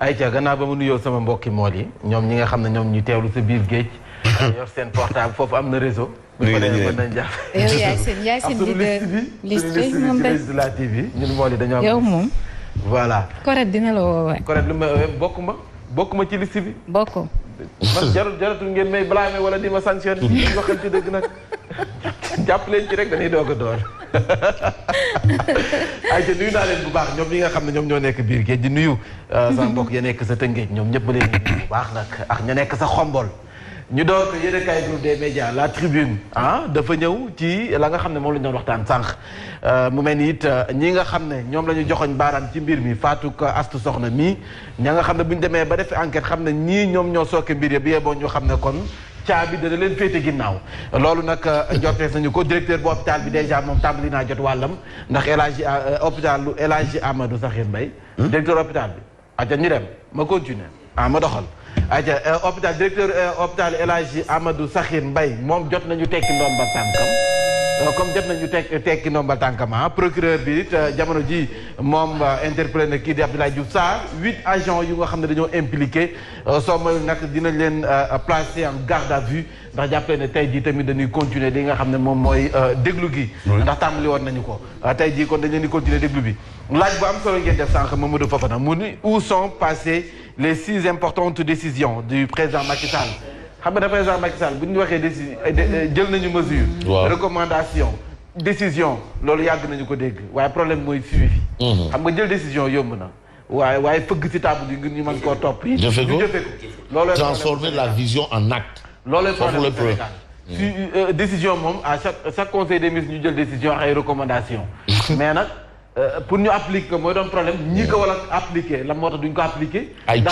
ayca gannaaw ba mu nuyoo sama mbokki mool yi ñoom ñi nga xam ne ñoom ñu teewlu sa biir géej. yor seen portable foofu am na réseau. nuyu nañu mën nañ jàpp. yow yaay seen leader liste moom rek de la TV ñun mool yi dañoo am. yow moom. voilà. correct dina la woowee. correct lu ma bokkuma ci liste bi. bokk. man jaratul ngeen may blâmer wala di ma sanctionné. ñu waxal ci dëgg nag jàpp leen ci rek dañuy doog a door. ayca nuyu naa leen bu baax ñoom ñi nga xam ne ñoom ñoo nekk biir géej di nuyu. sama mbokk ya nekk sa Tëngéej ñoom ñëpp ba leen nuyu bu baax nag ak ña nekk sa Xombol. ñu door ko yéen kay groupe des médias la tribune dafa ñëw ci la nga xam ne moom la ñu doon waxtaan sànq mu mel ni it ñi nga xam ne ñoom la ñu joxoñ baaraam ci mbir mi Fatou Astou Soxna mii ña nga xam ne bu ñu demee ba def enquête xam ne ñii ñoom ñoo sooke mbir ya bi yeboo ñu xam ne kon caabi dana leen féete ginnaaw loolu nag njortees nañu ko directeur bu hôpital bi déjà moom tàmbali naa jot wàllam ndax El Hadji hôpital lu El Hadji Amadou Sakhir Mbaye directeur hôpital bi aca ñu dem ma continuer ma doxal aja hôpital directeur hôpital El Hadji Amadou Sakhir Mbaye moom jot nañu tekki ndombal tànkam comme jot nañu tekki ndombal tànkam procureur bi it jamono ji moom interpellé na kii di Abdoulaye Diouf Sarr 8 agents yu nga xam ne dañoo impliqué soo mayul nag dinañ leen placé en garde à vue ndax jàppale ne tey jii tamit dañuy continuer li nga xam ne moom mooy déglu gi ndax tàmbali woon nañu ko tey jii kon dañ leen di continuer déglu bi laaj bu am solo ngeen def sànq Mamadou Fofana mu ni où sont passées les 6 importantes décisions du président Macky Sall xam nga ne président Macky Sall bu ñu waxee jël nañu mesure recommandation décision loolu yàgg nañu ko dégg waaye problème mooy suivi xam nga jël décision yomb na waaye fëgg ci table yi ngir ñu mën koo topp yi ñu jëfe ko loolu transformer la vision en acte loolu problème Sénégal décision moom à chaque conseil des ministres ñu jël décision ay recommandation mais nag pour ñu appliquer mooy doon problème ñi ko wala appliquer la moo tax duñ ko appliquer ay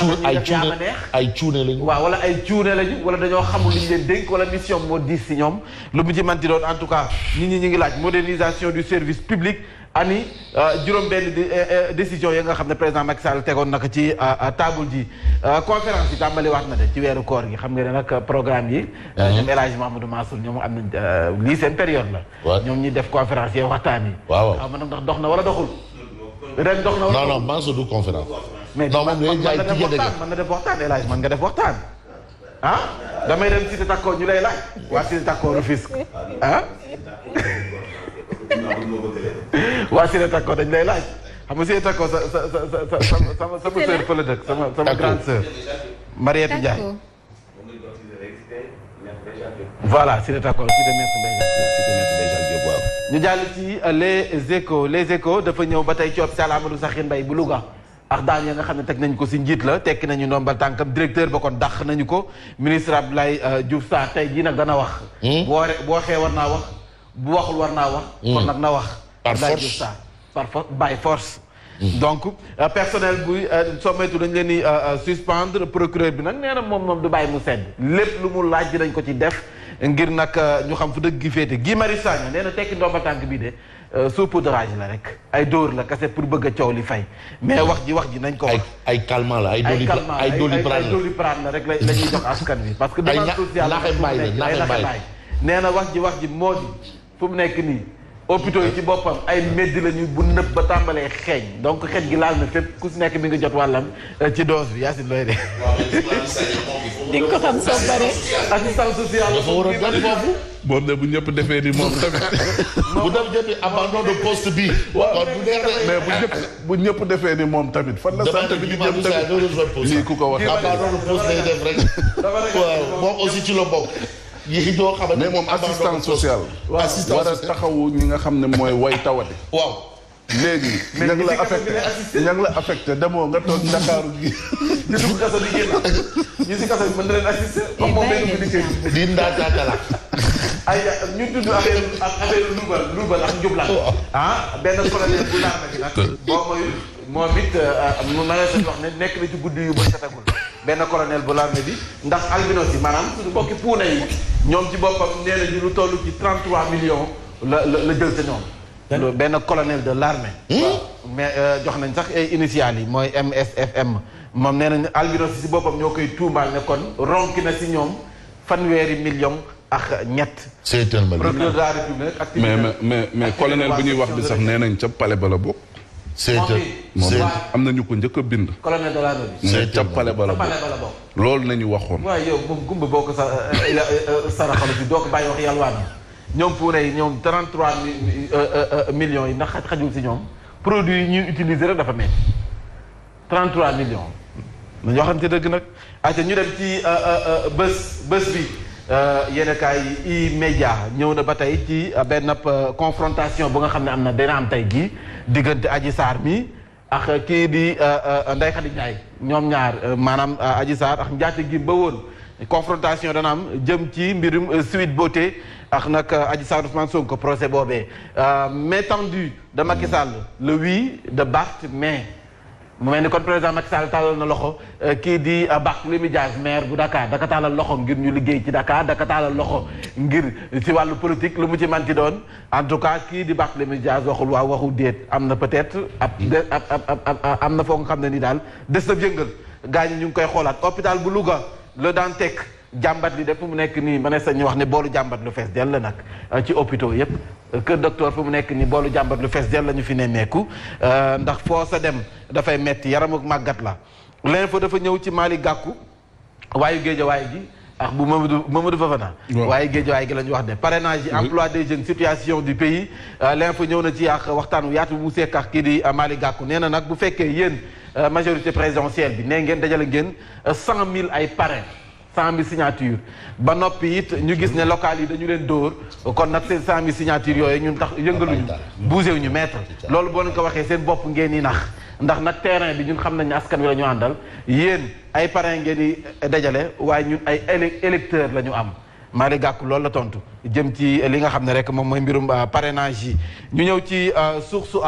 cuune lañu waaw wala ay cuune lañu wala dañoo xamul li ñu leen dénk wala mission moo diis si ñoom lu mu ci manti doon en tout cas nit ñi ngi laaj modernisation du service public ani juróom benn décision ya nga xam ne président Macky Sall tegoon naka ci table ji conférence yi tàmbali waat na de ci weeru koor gi xam nga ne nag programme yi ñoom El Hadji Mamadou Mansour ñoom am nañ lii seen période la ñoom ñi def conférence yi waxtaan yi waaw ma nag ndax dox na wala doxul ren dox na wala non Mansour du conférence mais man na def waxtaan El Hadji man nga def waxtaan damay dem Cité Takko ñu lay laaj waa Cité Takko Rufisque waa Cité Takko dañ lay laaj xam nga Cité Takko sama sœur fa la dëkk sama grande sœur Mariette Ndiaye voilà Cité Takko Cité ñu jàll ci les échos dafa ñëw ba tey ci hôpital Amadou Sakhir Mbaye bu Louga ak daan ya nga xam ne teg nañ ko si njiit la tekki nañu ndombal tànkam directeur ba kon dàq nañu ko ministre Abdoulaye Diouf Sarr tey jii nag dana wax bu waxee war naa wax bu waxul war naa wax kon nag na wax Abdoulaye Diouf Sarr par force by force donc personnel bu soo moytu dañ leen di suspendre procureur bi nag nee na moom du bàyyi mu sedd lépp lu mu laaj dinañ ko ci def ngir nag ñu xam fu dëgg gi féete Guy Marius Sagna nee na tekki ndombal tànk bii de saupoudrage la rek ay dóor la kese pour bëgg a coow li fay mais wax ji nañ ko wax ay calmant la ay doliprane la rek la ñuy jox askan bi parce que demande sociale nee na wax ji moo di fu mu nekk nii hôpitaux yi ci boppam ay medd lañu bu nëb ba tàmbalee xeeñ donc xeeñ gi laal na fépp ku si nekk bi nga jot wàllam ci dose bi Yacine looy de di nga ko xam soo bare assistance sociale dafa war a doon foofu moom ne bu ñëpp defee ni moom tamit bu def jëndi abandon de poste bi waaw mais bu ñëpp defee ni moom tamit fan la sant bi di jëm tamit lii ku ko wax abandon de poste lay def rek waaw moom aussi ci la bokk yi doo xamante mais moom assistance sociale war a taxawu ñi nga xam ne mooy way tawati waaw léegi ña ngi la affecté demoo nga toog Ndakaaru gi ñu dugg kaso di génn ñu si kaso bi mën na leen assister comme moom day dugg di génn di ndaataatala ay ñu tudd affaire luubal ak njublaan benn colonel bu laar na gi nag boo mooy moom it ma la wax ne nekk na ci guddi yu ba setagul benn colonel bu l'armée bi ndax albinos yi maanaam suñu bokki puuna yi ñoom ci boppam nee nañu lu toll ci 33 millions la jël sa ñoom benn colonel de l'armée mais jox nañ sax ay initiales yi mooy MSFM moom nee nañ albinos yi si boppam ñoo koy tuumaal ne kon ronki na si ñoom fanweeri millions ak ñett procureur de la République mais colonel bu ñuy wax bi sax nee nañ ca palais ba la bokk moom am na ñu ko njëkk a bind. colonel de l'armée bi. mais ca pale ba la bokk loolu nañu waxoon. waaw yow moom gumba boo ko saraxalu fi doo ko bàyyi wax yàlla waat ñoom puune yi ñoom 33 millions yi ndax xajul si ñoom produit yi ñuy utiliser rek dafa metti 33 millions. nañu waxante dëgg nag ayca ñu dem ci bés bi yéen a kaay E-Media ñëw na ba tey ci benn confrontation bu nga xam ne am na dina am tey jii diggante Adji Sarr mi ak kii di Ndeye Khady Ndiaye ñoom ñaar maanaam Adji Sarr ak njaate gi ba woon confrontation dana am jëm ci mbirum Sweet Beauté ak nag Adji Sarr Ousmane Sonko procès boobee main tendue de Macky Sall le oui de Barthélémy mu mel ni kon président Macky Sall tàllal na loxo kii di Barthélémy Dias maire bu Dakar daka tàllal loxo ngir ñu liggéey ci Dakar daka tàllal loxo ngir ci wàllu politique lu mu ci manti doon en tout cas kii di Barthélémy Dias waxul waaw waxul déet am na peut-être am na foo nga xam ne ni daal des na yëngal gaañ ñu ngi koy xoolaat hôpital bu Louga Le Dantec jàmbat li def fu mu nekk nii ma ne sañ ñu wax ne boolu jàmbat lu fees dell la nag ci hôpitaux yépp kër docteur fu mu nekk nii boolu jàmbat lu fees dell la ñu fi nemmeeku ndax foo sa dem dafay metti yaram ak màggat la l'info dafa ñëw ci Malick Gakou waayu Guédiawaye gi ak bu Mamadou Fofana waaye Guédiawaye gi la ñu wax de parrainage yi emploi des jeunes situation du pays l'info ñëw na ci ak waxtaan wu yaatu mu sekk ak kii di Malick Gakou nee na nag bu fekkee yéen majorité présidentielle bi nee ngeen dajale ngeen 100 000 ay parrain 100 000 signatures ba noppi it ñu gis ne local yi dañu leen dóor kon nag seen 100 000 signatures yooyu ñun tax yëngaluñu bougé wu ñu maître loolu boo leen ko waxee seen bopp ngeen di nax ndax nag terrain bi ñun xam nañ ne askan wi la ñu àndal yéen ay parrain ngeen di dajale waaye ñun ay électeurs la ñu am Malick Gakou loolu la tontu jëm ci li nga xam ne rek moom mooy mbirum parrainage yi ñu ñëw ci source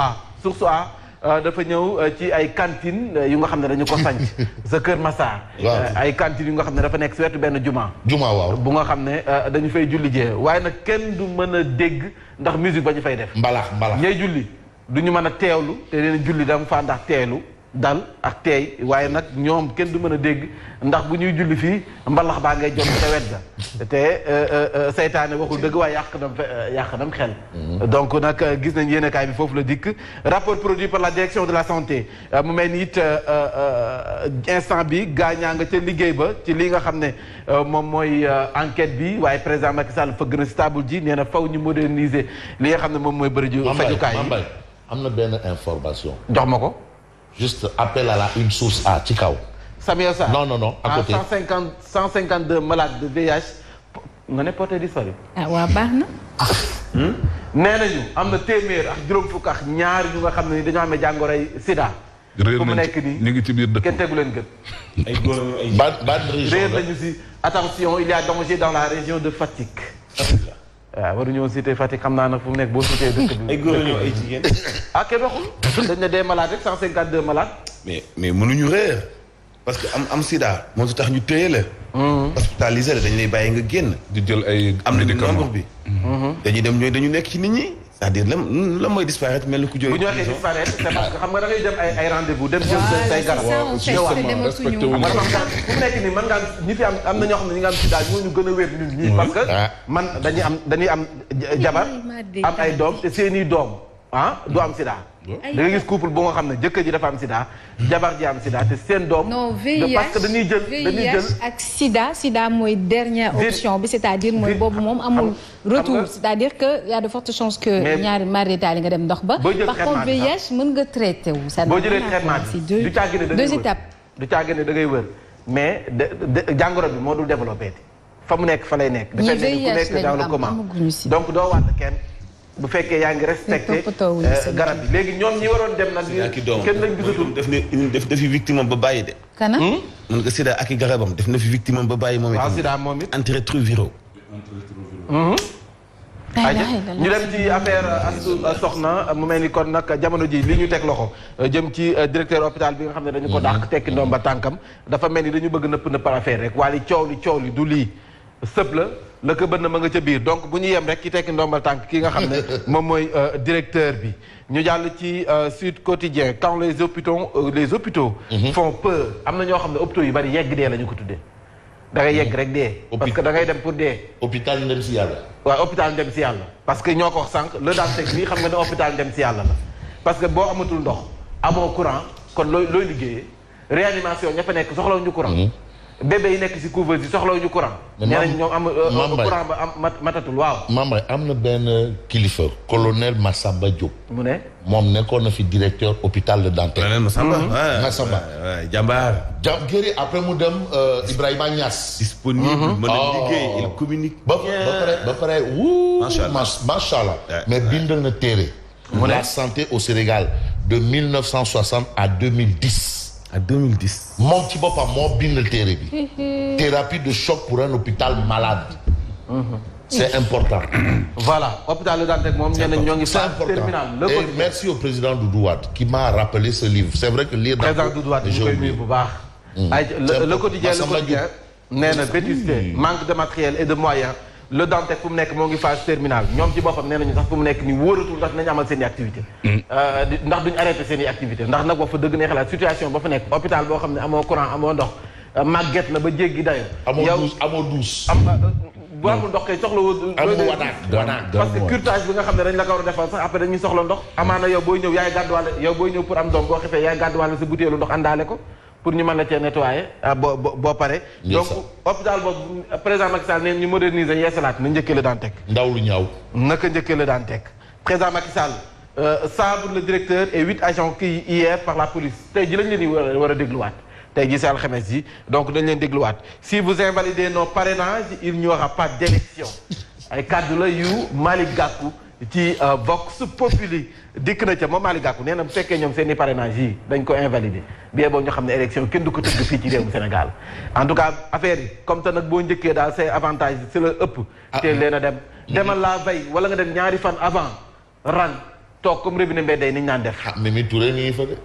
A dafa ñëw ci ay cantines yu nga xam ne dañu ko sanc sa Kër Massar ay cantines yu nga xam ne dafa nekk si wetu benn juma waaw bu nga xam ne dañu fay julli jee waaye nag kenn du mën a dégg ndax musique ba ñu fay def mbalax ñay julli du ñu mën a teewlu te leen julli dama faa ndax teelu dal ak teey waaye nag ñoom kenn du mën a dégg ndax bu ñuy julli fii mbalax baa ngay jot ca wet ga te seytaane waxul dëgg waaye yàq nam xel donc nag gis nañ yéenekaay bi foofu la dikk rapport produit par la direction de la santé mu mel ni it instant bi gaañaa nga ca liggéey ba ci li nga xam ne moom mooy enquête bi waaye président Macky Sall fa gën a stable ji nee na faw ñu moderniser li nga xam ne moom mooy bëri ju fajukaay yi am na benn information jox ma ko juste appel à la une source A ci kaw. Samuel Sarr non à côté 152 malades de VIH nga ne porté disparu. waaw baax na. nee nañu am na téeméer ak juróom fukk ak ñaar ñu nga xam ne ni dañoo amee jàngoroy Sida. fu mu nekk nii ñu ngi ci biir dëkk kenn tegu leen gën. ay góor ay ban région réer nañu si attention il y a danger dans la région de Fatick. waaw waruñoo cité Fatick xam naa nag fu mu nekk boo cité dëkk bi. ay góor ñoo ay jigéen. ah kenn waxul. dañ ne des malades rek 152 malades. mais mënuñu réer parce que am sida moo si tax ñu téye la. hospitalisé la dañ lay bàyyi nga génn. di jël ay am na nombre bi. dañuy dem ñooy dañu nekk ci nit ñi. c'est-à-dire la mooy disparaître mel ni ku jógee. bu ñu waxee disparaître c'est parce que xam nga da ngay dem ay rendez-vous dem jël say garab. respecté wu ñu fu mu nekk nii mën ngaa ñi fi am na ñoo xam ne ñi nga am sida ñoo ñu gën a wér ñun ñii parce que man dañuy am jabar am ay doom te seeni doom du am sida. da nga gis couple bu nga xam ne jëkkër ji dafa am sida jabar ji am sida te seen doom. non VIH parce que dañuy jël ak sida mooy dernière option bi c'est-à-dire mooy boobu moom amul retour c'est-à-dire que y a de fortes chances que ñaari mari taali nga dem ndox ba. par contre VIH mën nga traité wu. boo jëlee traitement bi du caagi ne da ngay wër deux étapes. du caagi ne da ngay wër mais jàngoro bi moo dul développé fa mu nekk fa lay nekk. ñi dafay nekk ku nekk dans le coma donc doo wàll kenn. bu fekkee yaa ngi respecté garab yi léegi ñoom ñi waroon dem nag. kenn lañ gisatul def na fi victime ba bàyyi de. kana. mën nga sida ak i garabam def na fi victime ba bàyyi moom it. waaw sida moom it. antirétroviraux. ñu dem ci affaire Astou Sokhna mu mel ni kon nag jamono ji li ñu teg loxo jëm ci directeur hôpital bi nga xam ne dañu ko dàq tekki ndoom ba tànkam dafa mel ni dañu bëgg nëpp affaire rek waaye coow li du lii sëb la ko bënn ma nga ca biir donc bu ñu yem rek ki tekki ndombal tànk ki nga xam ne moom mooy directeur bi ñu jàll ci Sud Quotidien quand les hôpitaux font peur am na ñoo xam ne hôpitaux yu bari yegg dee la ñu ko tuddee da ngay yegg rek dee parce que da ngay dem pour dee hôpital ndem si yàlla. waaw hôpital ndem si yàlla parce que ñoo ko wax sànq Le Dantec bi xam nga ne hôpital ndem si yàlla la parce que boo amatul ndox amoo courant kon looy liggéeyee réanimation ña fa nekk soxlawuñu courant. bébé yi nekk si couveuse yi soxlawuñu courant. nee nañ ñoom courant ba am matatul waaw. Mambay am na benn kilifa colonel Massamba Diop. mu ne. moom nekkoon na fi directeur hôpital de Dantec. colonel Massamba. Massamba. jàmbaar. Guéri après mu dem Ibrahima Niass. disponible mën a liggéey il communique. ba pare wuu. macha allah mais bind na téere. la santé au Sénégal de 1960 à 2010. à 2010. moom ci boppam moo bindal téere bi. thérapie de choc pour un hôpital malade. c'est important. voilà hôpital Le Dantec moom nee nañ ñoo ngi phase terminale. et merci au président Doudou Wade qui m'a rappelé ce livre c'est vrai que lire. président Doudou Wade ñu koy nuyu bu baax. le quotidien nee na vétusté manque de matériel et de moyens. Le Dantec fu mu nekk moo ngi phase terminale ñoom ci boppam nee nañu sax fu mu nekk ni wóoratul ndax dinañ amal seen i activité ndax duñ arrêté seen i activité ndax nag wax fa dëgg ne xalaat situation ba fa nekk hôpital boo xam ne amoo courant amoo ndox màgget na ba jéggi dayo amoo douche bu amul ndox kay soxla woo wanaak parce que curtage bi nga xam ne dañ la ko war a defal sax après dañuy soxla ndox amaana yow booy ñëw yaay gàdduwaale yow booy ñëw pour am doom boo xefee yaay gàdduwaale sa butéelu ndox àndaale ko pour ñu mën la cee nettoyer boo pare donc hôpital boobu président Macky Sall neen ñu moderniser yeesalaat na njëkkee la Dantec ndaw lu ñaaw naka njëkkee la Dantec président Macky Sall sabre le directeur et 8 agents cueillis hier par la police tey ji lañ leen di war a dégluwaat tey ji si alxames yi donc dañ leen dégluwaat si vous invalidez nos parrainages il n'y aura pas d'élection ay kàddu la yu Malick Gakou ci Vox Populi dikk na ca moom Malick Gakou nee na bu fekkee ñoom seen i parrainage yi dañ ko invalider bien boobu ñu xam ne élection kenn du ko tëgg fii ci réewum Sénégal en tout cas affaire yi comme te nag boo njëkkee daal say avantage c'est la ëpp teel leen a dem demal la veille wala nga dem ñaari fan avant rang toog comme revine mbay day niñ naan def Mimi Touré nii fa de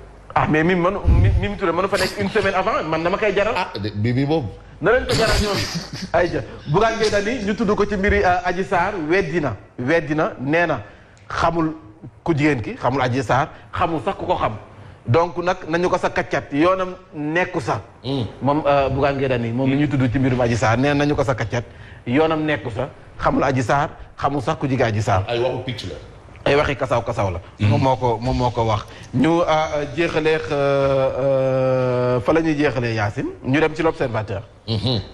mais Mimi Touré mënu fa nekk une semaine avant man dama koy jaral bibi boobu na leen ko jaral ñoom ay ja Bougane Gueye Dany ñu tudd ko ci mbiri Adji Sarr weddi na nee na xamul ku jigéen ki xamul Adji Sarr xamul sax ku ko xam donc nag nañu ko sa kaccat yoonam nekku sa moom Bougane Gueye Dany moom la ñuy tudd ci mbirum Adji Sarr nee nañu ko sa kaccat yoonam nekku sa xamul Adji Sarr xamul sax ku jigéen Adji Sarr ay waxu picc la ay waxi kasaw la moom moo ko wax ñu jeexaleex fa la ñuy jeexalee Yacine ñu dem ci l'Observateur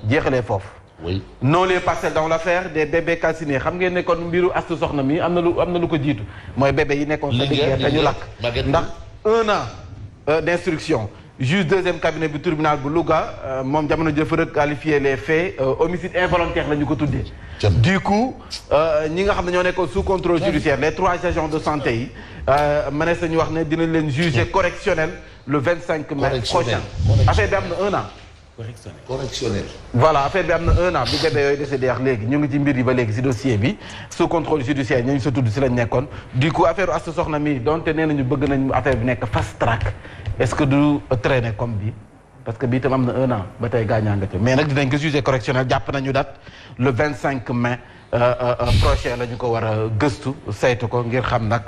jeexalee foofu oui non les parcelles dans l'affaire des bébés calcinés xam ngeen ne kon mbiru Astou Sokhna mi am na lu ko jiitu mooy bébé yi nekkoon sa diggeer te ñu lakk ndax 1 an d'instruction juge deuxième cabinet bu tribunal bu Louga moom jamono jëf requalifier les faits homicide involontaire la ñu ko tuddee du coup ñi nga xam ne ñoo nekkoon sous contrôle judiciaire les 3 agents de santé yi mënees nañu wax ne dinañ leen juger correctionnel le 25 mai prochain affaire bi am na 1 an correctionnel voilà affaire bi am na 1 an bi bébé yooyu décédé ak léegi ñu ngi ci mbir yi ba léegi si dossier bi sous contrôle judiciaire ñu sa tudd si lañ nekkoon du coup affaire Astou Sokhna mi donte nee nañu bëgg nañ affaire bi nekk fast track est-ce que du traîner comme bi parce que bii tam am na 1 an ba tey gaañaa nga ca mais nag dinañ ko jugé correctionnel jàpp nañu date le 25 mai prochain la ñu ko war a gëstu saytu ko ngir xam nag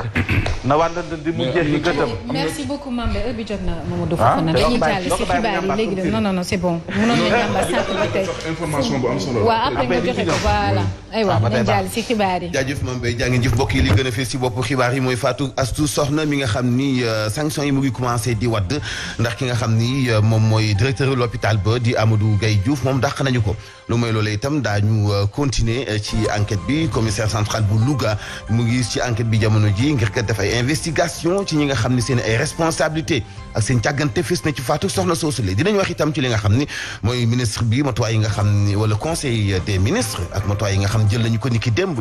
na wàll di mu jeex yi gëtam. merci beaucoup Mambé heure bi jot na Mamadou Fofana dañuy jàll si xibaar yi léegi de non c'est bon mënoon na ñàmba sànq ba tey information bu am solo waaw après nga joxe ko voilà aywa dañ jàll si xibaar yi jaajëf Mambé jaa ngeen jëf mbokk yi li gën a fees si bopp xibaar yi mooy Fatou Astou Sokhna mi nga xam ni sanction yi mu ngi commencé di wadd ndax ki nga xam ni moom mooy directeur l'hôpital ba di Amadou Gaye Diouf moom dàq nañu ko lu mooy loolee itam daañu continuer ci enquête bi commissaire central bu Louga mu ngi ci enquête bi jamono ji ngir kat def ay investigation ci ñi nga xam ni seen ay responsabilité ak seen càggante fis na ci Fatou Sokhna soosule dinañ wax itam ci li nga xam ni mooy ministre bi matuwaay yi nga xam ni wala conseil des ministres ak matuwaay yi nga xam jël nañu ko ni ki démb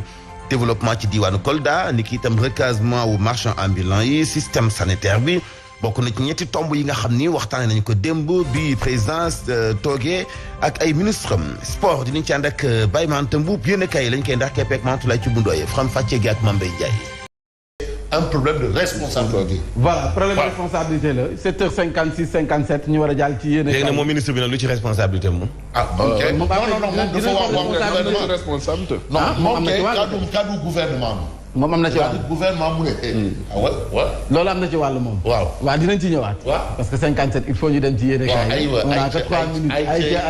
développement ci diwaanu Kolda ni ki itam recasement wu marchand ambulant yi système sanitaire bi bokk na ci ñetti tomb yi nga xam ni waxtaane nañu ko démb bi présidence toogee ak ay ministre sport dinañ ci ànd ak Baye Mante Mbuub yéen a kay lañ koy ndax keppeek Mantoulaye ci bundooye Fram Fàcce gi ak Mambay Ndiaye. un problème de responsabilité. voilà problème de responsabilité la 7h56 57 ñu war a jàll ci yéen a kay. léegi nag moom ministre bi nag lu ci responsabilité moom. ah ok non dafa wax responsabilité. non kaddu gouvernement moom am na ci wàll gouvernement mu ne. loolu am na ci wàll moom. waaw dinañ ci ñëwaat. parce que 57 il faut ñu dem ci yéen a kaay. aywa on a que 3 minutes. ayca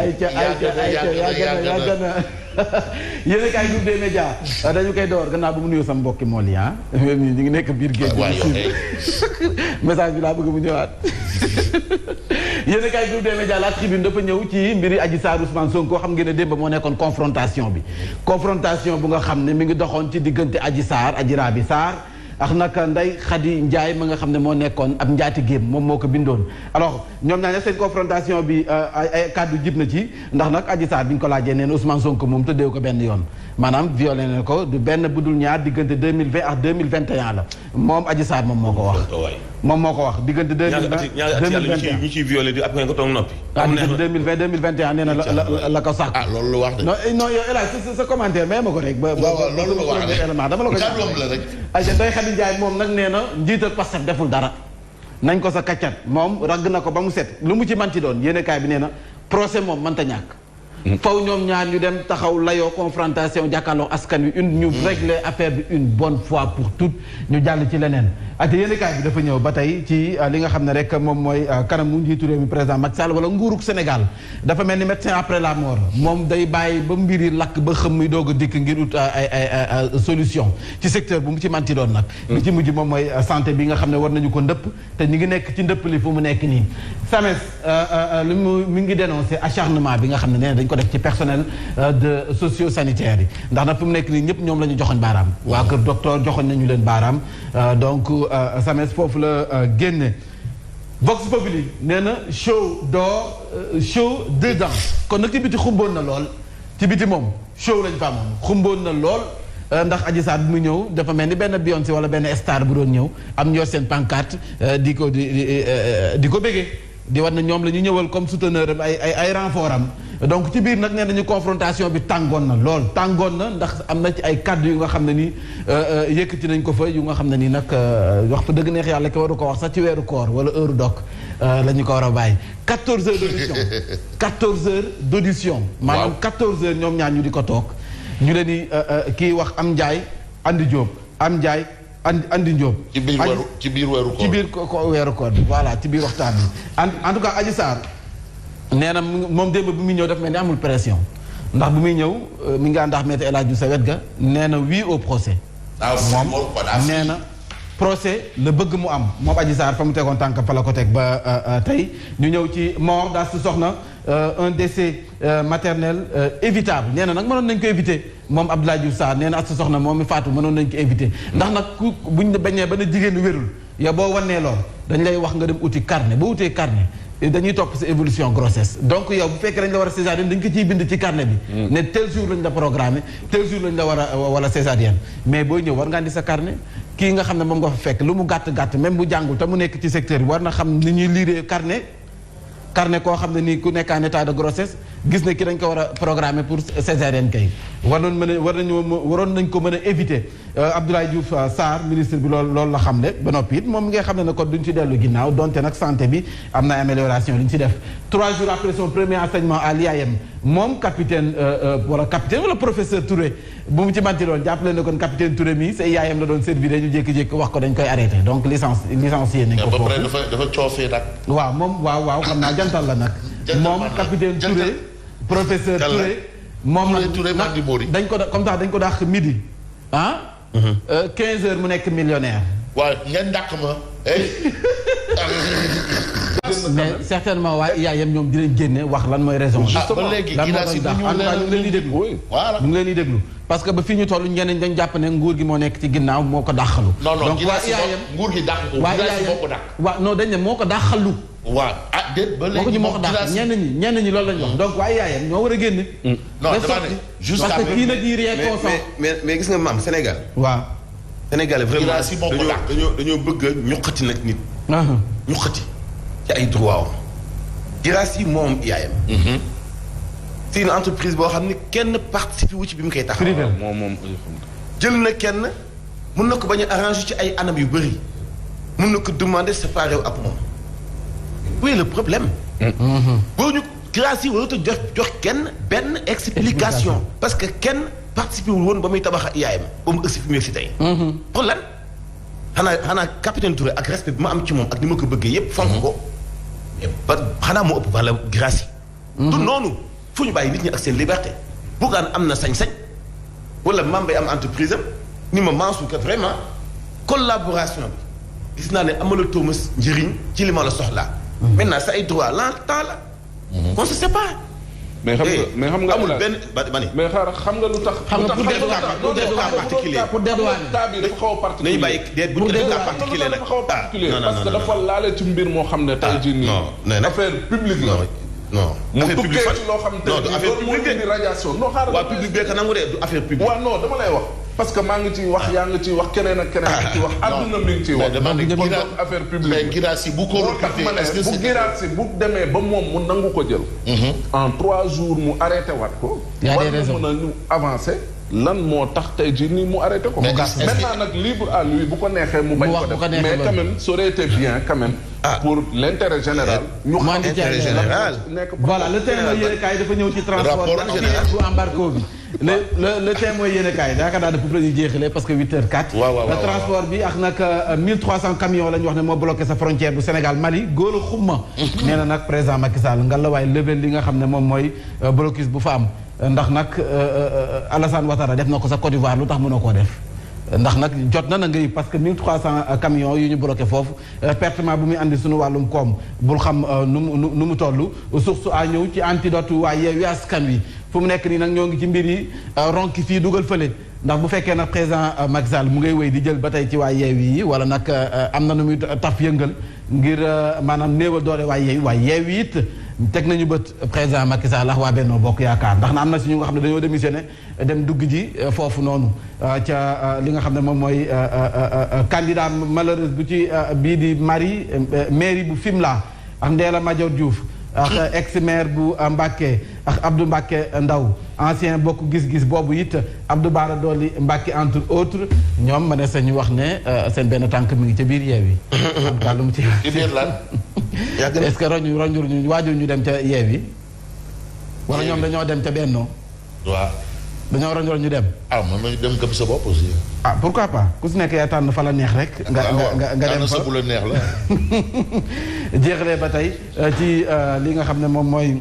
yéen a kaay groupe des médias dañu koy door gannaaw bu mu nuyoo sama mbokki mool yi ñu ngi nekk biir géej message bi laa bëgg mu ñëwaat yéen a kaay groupe des médias la tribune dafa ñëw ci mbiri Adji Sarr Ousmane Sonko xam ngeen ne démb moo nekkoon confrontation bu nga xam ne mi ngi doxoon ci diggante Adji Sarr Adji Raby Sarr ak nag Ndeye Khady Ndiaye ma nga xam ne moo nekkoon ab njaatigéem moom moo ko bindoon alors ñoom ñaa ne seen confrontation bi ay kàddu jib na ci ndax nag Adji Sarr bi ñu ko laajee nee na Ousmane Sonko moom tëddeewu ko benn yoon maanaam violé na ko du benn budul ñaar diggante 2020 ak 2021 la moom Adji Sarr moom moo ko wax moom moo ko wax diggante 2020 ñi ciy violé di après nga toog noppi diggante 2020 2021 nee na la ko sàkk loolu la wax de non yow El Hadj sa commentaire mais ma ko rek ba loolu la wax élément dama la ko rek Ndeye Khady Ndiaye moom nag nee na njiital Pastef deful dara nañ ko sa kaccat moom ragg na ko ba mu set lu mu ci manti doon yéenekaay bi nee na procès moom mënta ñàkk faw ñoom ñaar ñu dem taxaw layoo confrontation jàkkaarloo askan wi ñu régler affaire bi une bonne fois pour toutes ñu jàll ci leneen ate yéenekaay bi dafa ñëw ba tey ci li nga xam ne rek moom mooy kanamu njiitu réew mi président Macky Sall wala nguurug Sénégal dafa mel ni médecin après la mort moom day bàyyi ba mbiri lakk ba xam muy doog a dikk ngir ut ay solution ci secteur bu mu ci manti doon nag li ci mujj moom mooy santé bi nga xam ne war nañu ko ndëpp te ñu ngi nekk ci ndëpp li fu mu nekk nii SAMES li mu mi ngi dénoncé acharnement bi nga xam ne nee dañ ko def ci personnel de socio-sanitaire yi ndax nag fu mu nekk nii ñëpp ñoom la ñu joxoñ baaraam waa kër docteur joxoñ nañu leen baaraam donc SAMES foofu la génne Vox Populi nee na show d'or show dedans kon nag ci biti xumboon na lool ci biti moom show lañ fa amoon xumboon na lool ndax Adji Sarr bi mu ñëw dafa mel ni benn Beyoncé wala benn star bu doon ñëw am ñoo seen pancarte di ko béggee di war na ñoom la ñu ñëwal comme souteneur am ay renfort am donc ci biir nag nee nañu confrontation bi tàngoon na lool tàngoon na ndax am na ci ay kàddu yu nga xam ne nii yëkkati nañ ko fa yu nga xam ne nii nag wax fa dëgg neex yàlla ko waru ko wax sax ci weeru koor wala heure dog la ñu ko war a bàyyi 14 heures d'audition 14 heures d'audition maanaam 14 heures ñoom ñaar ñu di ko toog ñu leen di kii wax am Ndiaye andi Diop am Ndiaye andi Diop ci biir weeru koor ci biir weeru koor bi voilà ci biir waxtaan bi en tout cas Adji Sarr nee na moom démb bi muy ñëw dafa mel ni amul pression ndax bi muy ñëw mi ngi àndax Maître El Hadji Diouf sa wet ga nee na oui au procès moom nee na procès la bëgg mu am moom Adji Sarr fa mu tegoon tànk fa la ko teg ba tey ñu ñëw ci mort d'Astou Sokhna un décès maternel évitable nee na nag mënoon nañ ko éviter moom Abdoulaye Diouf Sarr nee na Astou Sokhna moom mi faatu mënoon nañ ko éviter ndax nag ku buñ bañee ba na jigéen wérul yow boo wannee lool dañ lay wax nga dem uti carnet ba utee carnet dañuy topp sa évolution grossesse donc yow bu fekkee dañ la war a césarienne dañ ko ciy bind ci carnet bi ne tel jour lañ la programmé tel jour lañ la war a wala césarienne mais booy ñëw war nga andi sa carnet kii nga xam ne moom nga fa fekk lu mu gàtt-gàtt même bu jàngul te mu nekk ci secteur bi war na xam ni ñuy liiree carnet koo xam ne nii ku nekk en état de grossesse gis ne ki dañ ko war a programmer pour césarienne kay waroon nañ ko mën a éviter Abdoulaye Diouf Sarr ministre bi loolu la xam ne ba noppi it moom nga xam ne kon duñ ci dellu ginnaaw donte nag santé bi am na amélioration li ñu ci def 3 jours après son premier enseignement à l'IAM moom capitaine wala professeur Touré bu mu ci manti loon jàppale ne kon capitaine Touré mi sa IAM la doon servir ñu jékki-jékki wax ko dañ koy arrêté donc licencié nañ ko foofu dafa coofee nag waaw moom waaw xam naa jantal la nag moom capitaine Touré professeur Touré moom nag dañ ko comme ça dañ ko dàq midi 15 heures mu nekk millionnaire waaw ngeen dàq ma mais certainement waa IAM ñoom dinañ génne wax lan mooy raison ba léegi lan moo koy dàq en tout cas ñu ngi leen di déglu ñu ngi leen di déglu parce que ba fi ñu toll ñeneen dañ jàpp ne nguur gi moo nekk ci ginnaaw moo ko dàqalu donc waa IAM nguur gi dàq ko waa IAM waaw non dañ ne moo ko dàqalu waaw déet ba léegi moo ko dàq ñenn ñi loolu lañ wax donc waa IAM ñoo war a génne non dama ne juste parce que kii nag yi rien consent mais gis nga maam Sénégal waaw Sénégal vraiment dañoo bëgg a ñuqati nag nit ñuqati ci ay droit Guirassy moom IAM c'est une entreprise boo xam ne kenn participe wu ci bi mu koy taxaw moom jël na kenn mun na ko bañ a arranger ci ay anam yu bëri mun na ko demander séparer ak moom où est le problème boo ñu Guirassy warut a jox kenn benn explication parce que kenn participer wul woon ba muy tabax ak IAM ba mu ëgsi fi mu yegsi tey pour lan xanaa capitaine Touré ak respect bi ma am ci moom ak ni ma ko bëggee yépp fonk ko ba xanaa moo ëpp wala Guirassy du noonu fu ñu bàyyi nit ñi ak seen liberté Bougane am na sañ-sañ wala Mame Mbaye am entreprise am ni ma Mansour kat vraiment collaboration bi gis naa ne amalatoo ma njëriñ ci li ma la soxlaa. maintenant sa ay droit temps la. on se sépare. mais xam nga amul benn mais xaaral xam nga lu tax. xam nga pour des cas particuliers pour dédouaner cas bi dafa xaw a particulier. nañu bàyyi déet bu ñu dee cas particulier nag parce que dafa laale ci mbir moo xam ne tey jii nii. non affaire publique la. non mu tukkee ci loo xam non du affaire publique di radiation non xaaral waa public bee ka nangu de du affaire publique. waaw non dama lay wax. parce que maa ngi ciy wax yaa ngi ciy wax keneen ak keneen a ngi ciy wax. adduna mi ngi ciy wax. kon affaire publique mais Guirassy bu ko recruté est-ce que bu Guirassy bu demee ba moom mu nangu ko jël. en 3 jours mu arrêté wat ko. y a des raisons war na mën a ñu avancer. lan moo tax tey jii nii mu arrêté ko. maintenant nag libre à lui bu ko neexee mu bañ ko def mais quand même ça aurait été bien quand même. pour l'intérêt général. ñu xam intérêt général. voilà le témoin yéenekaay dafa ñëw ci transport bu embarco bi. le témoin yéenekaay yaakaar naa ne foofu la ñuy jeexalee parce que 8h04. le transport bi ak nag 1300 camions la ñu wax ne moo bloqué sa frontière bu Sénégal Mali góor a xumma. nee na nag président Macky Sall nga la waaye level li nga xam ne moom mooy blocus bu fa am. ndax nag Alassane Ouattara def na ko sa Côte d'Ivoire lu tax mënoo koo def ndax nag jot na ngay parce que 1300 camions yu ñu bloqué foofu pertement bu muy andi suñu wàllum koom bul xam nu mu toll source a ñëw ci antidote waa Yewwi Askan Wi fu mu nekk nii nag ñoo ngi ci mbir yi ronki fii dugal fële ndax bu fekkee nag président Macky Sall mu ngay wéy di jël ba tey ci waa Yewwi yi wala nag am na nu muy taf yëngal ngir maanaam néewal doole waa Yewwi it teg nañu bët président Macky Sall ak waa Benno Bokk Yaakaar ndax na am na si ñu nga xam ne dañoo démissionné dem dugg ji foofu noonu ca li nga xam ne moom mooy candidat malheureuse bu ci bii di mairie bu Fimela ak Ndella Madior Diouf ak ex maire bu Mbacké ak Abdou Mbacké Ndaw ancien bokk gis-gis boobu it Abdou Bara Dolly Mbacké entre autres ñoom ma ne sañu wax ne seen benn tànk mi ngi ca biir Yewwi am ka lu mu ci biir lan est-ce que roñur ñu waajur ñu dem ca Yewwi wala ñoom dañoo dem ca Benno waaw dañoo roñur ñu dem man nañu dem gëm sa bopp aussi pourquoi pas ku si nekk yaa tànn fa la neex rek nga dem fa bu la neex la jeexalee ba tey ci li nga xam ne moom mooy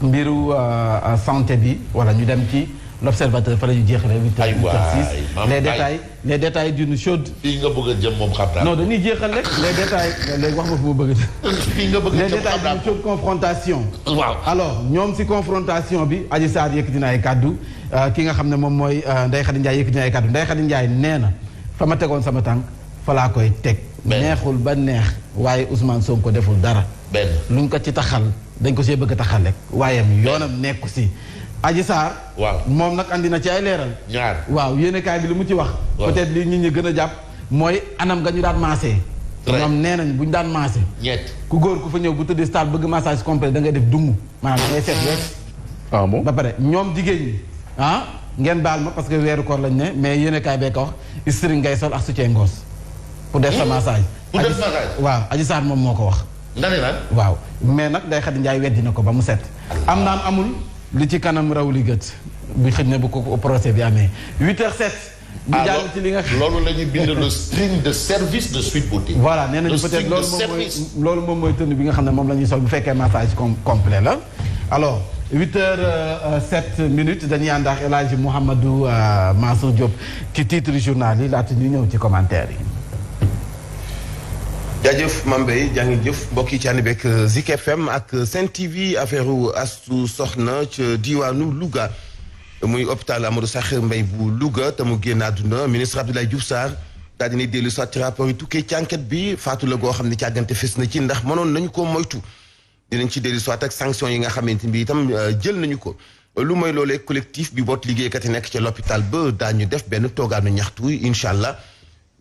mbiru santé bi wala ñu dem ci l'observateur fa la ñu jeexalee 8h06 les détails d'une chaude. fii nga bëgg a jëm moom xam naa. non dañuy jeexal rek les détails léegi wax ma fu ma bëgg a. fii nga bëgg a jëm les détails d'une chaude confrontation. waaw alors ñoom si confrontation bi Adji Sarr yëkkati na ay kaddu ki nga xam ne moom mooy Ndeye Khady Ndiaye yëkkati na ay kaddu Ndeye Khady Ndiaye nee na fa ma tegoon sama tànk fa laa koy teg. neexul ba neex waaye Ousmane Sonko deful dara. benn luñ ko ci taxal dañ ko see bëgg a taxal rek waaye yoonam nekku si. Adji Sarr waaw moom nag andi na ci ay leeral. ñaar waaw yéenekaay bi li mu ci wax. peut-être li nit ñi gën a jàpp mooy anam nga ñu daan maasee. ñoom nee nañ bu ñu daan maasee. ñett ku góor ku fa ñëw bu tëddee stade bëgg massage complet da ngay def dungu maanaam da ngay seet rek. ah bon ba pare ñoom jigéen ñi ngeen baal ma parce que weeru koor lañ ne mais yéenekaay bee ko wax istring ngay sol ak soutien ngoos pour def sa massage. pour def massage waaw Adji Sarr moom moo ko wax. nga ne lan waaw mais nag Ndeye Khady Ndiaye weddi na ko ba mu set. am naam amul. li ci kanam raw li gët bi xëj na bu ko procès bi amee 8h07. bu jàll ci li nga loolu la ñuy bind le string de service de Sweet Beauté. voilà nee nañu peut-être loolu moom mooy tenue bi nga xam ne moom la ñuy sol bu fekkee massage complet la. alors 8h07 dañuy ànd ak El Hadji Mouhamadou Mansour Diop ci titre journal yi laata ñu ñëw ci commentaire yi. jaajëf Mambey jaa ngi jëf mbokk yi ci ànd beeg Zik FM ak Sen TV affaire Astou Sokhna ca diwaanu Louga muy hôpital Amadou Sakhir Mbaye bu Louga te mu génn àdduna ministre Abdoulaye Diouf Sarr daal dina dellu soit ci rapport yi tukkee ci enquête bi faatu la goo xam ne càggante fes na ci ndax mënoon nañu ko moytu dinañ ci dellu soit ak sanction yi nga xamante ni itam jël nañu ko lu mooy loolee collectif bi boot liggéeykat yi nekk ca l'hôpital ba daañu def benn toogaanu ñaxtu incha allah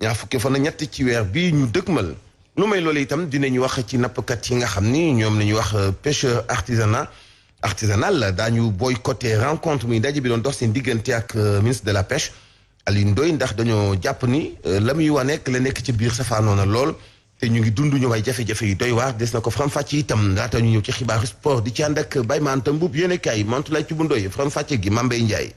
ñaar fukki fan ñett ci weer bi ñu dëgmal. lu may loolu itam dinañu wax ci nappkat yi nga xam ni ñoom la ñuy wax pêcheur artisanal daañu boycotté rencontre muy ndaje bi doon dox seen diggante ak ministre de la pêche Alioune Ndoye ndax dañoo jàpp ni la muy nekk la nekk ci biir safaanoo na lool te ñu ngi dund ñu ay jafe-jafe yu doy waar des na ko faram-fàcce itam laata ñu ñëw ci xibaaru sport di ci ànd ak Baye Manta Mbuub yéene kaay Mantoulaye Thioub Ndoye faram-fàcce gi Mambey Ndiaye.